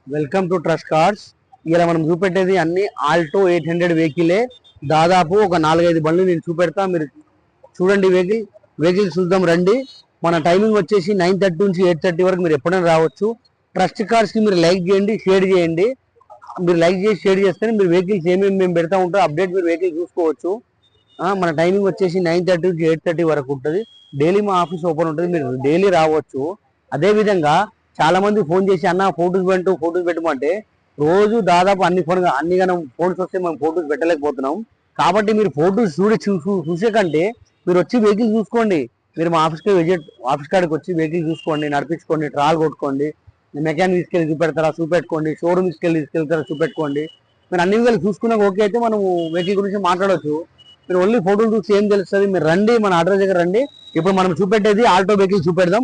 Welcome to trust cars. ఇలా మనం చూపెట్టేది అన్ని ఆల్టో 800 వెహికలే. దాదాపు ఒక 4-5 బండ్లు నేను చూపెడతా, మీరు చూడండి. వెహికల్ చూద్దాం రండి. మన టైమింగ్ వచ్చేసి 9:30 నుంచి 8:30 వరకు మీరు ఎప్పుడైనా రావచ్చు. ట్రస్ట్ కార్స్ కి మీరు లైక్ చేయండి, షేర్ చేయండి. మీరు లైక్ చేసి షేర్ చేస్తేనే మీరు వెహికల్స్ ఏమేమి మేము పెడతా ఉంటాం అప్డేట్ మీరు వెహికల్ చూసుకోవచ్చు. మన టైమింగ్ వచ్చేసి 9:30 నుంచి 8:30 వరకు ఉంటుంది. డైలీ మా ఆఫీస్ ఓపెన్ ఉంటుంది, మీరు డైలీ రావచ్చు. అదే విధంగా చాలా మంది ఫోన్ చేసి అన్న ఫోటోస్ పెట్టమంటే రోజు దాదాపు అన్ని ఫోన్స్ వస్తే మేము ఫోటోస్ పెట్టలేకపోతున్నాం. కాబట్టి మీరు ఫోటోస్ చూసే కంటే మీరు వచ్చి వెహికల్ చూసుకోండి. మీరు మా ఆఫీస్ కాడికి వచ్చి వెహికల్ చూసుకోండి, నడిపించుకోండి, ట్రాల్ కొట్టుకోండి. మెకానిక్ తీసుకెళ్ళి చూపెట్టుకోండి, షోరూమ్ తీసుకెళ్తారా చూపెట్టుకోండి. మీరు అన్ని విధాలు చూసుకున్నాక ఓకే అయితే మనం వెహికల్ గురించి మాట్లాడవచ్చు. మీరు ఓన్లీ ఫోటోలు చూసి ఏం తెలుస్తుంది, మీరు రండి, మన అడ్రస్ దగ్గర రండి. ఇప్పుడు మనం చూపెట్టేది ఆల్టో వెహికల్ చూపెడదాం.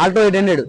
ఆల్టో 800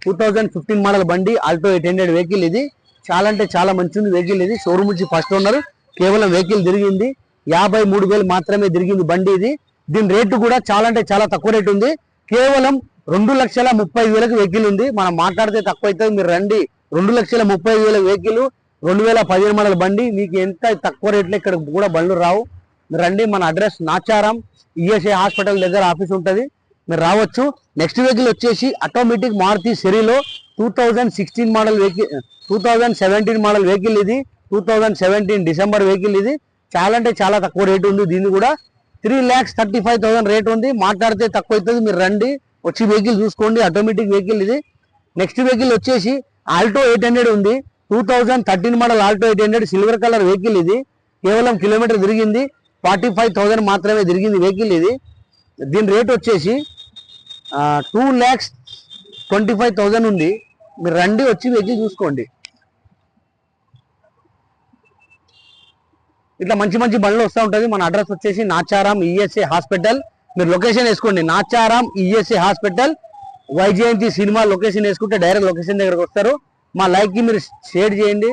2015 మోడల్ బండి. ఆల్టో 800 వెహికల్ ఇది. చాలా అంటే చాలా మంచిది వెహికల్ ఇది. షోరూమ్ నుంచి ఫస్ట్ ఓనర్. కేవలం వెహికల్ తిరిగింది 53,000 మాత్రమే తిరిగింది బండి ఇది. దీని రేటు కూడా చాలా అంటే చాలా తక్కువ రేటు ఉంది. కేవలం 2,35,000 వెహికల్ ఉంది. మనం మాట్లాడితే తక్కువ అవుతుంది, మీరు రండి. 2,35,000 వెహికల్ 2015 మోడల్ బండి. మీకు ఎంత తక్కువ రేట్లో ఇక్కడ కూడా బండ్లు రావు. మీరు రండి. మన అడ్రస్ నాచారం ఈఎస్ఐ హాస్పిటల్ దగ్గర ఆఫీస్ ఉంటుంది, మీరు రావచ్చు. నెక్స్ట్ వెహికల్ వచ్చేసి ఆటోమేటిక్ మారుతి సెరీలో 2016 మోడల్ వెహికల్, 2017 మోడల్ వెహికల్ ఇది. 2017 డిసెంబర్ వెహికల్ ఇది. చాలా అంటే చాలా తక్కువ రేటు ఉంది. దీన్ని కూడా 3,35,000 రేట్ ఉంది. మాట్లాడితే తక్కువ అవుతుంది, మీరు రండి, వచ్చి వెహికల్ చూసుకోండి. ఆటోమేటిక్ వెహికల్ ఇది. నెక్స్ట్ వెహికల్ వచ్చేసి ఆల్టో 800 ఉంది. 2013 model Alto 800 silver colour vehicle ఇది. కేవలం కిలోమీటర్ తిరిగింది 45,000 మాత్రమే తిరిగింది వెహికల్ ఇది. దీని రేట్ వచ్చేసి 2,25,000 ఉంది. మీరు రండి, వచ్చి వెహికల్ చూసుకోండి. ఇట్లా మంచి మంచి బండ్లు వస్తూ ఉంటుంది. మన అడ్రస్ వచ్చేసి నాచారం ఈఎస్ఐ హాస్పిటల్. మీరు లొకేషన్ వేసుకోండి, Nacharam ESI hospital. Vyjayanthi cinema location వేసుకుంటే డైరెక్ట్ లొకేషన్ దగ్గరకు వస్తారు. మా లైక్ కి మీరు షేర్ చేయండి.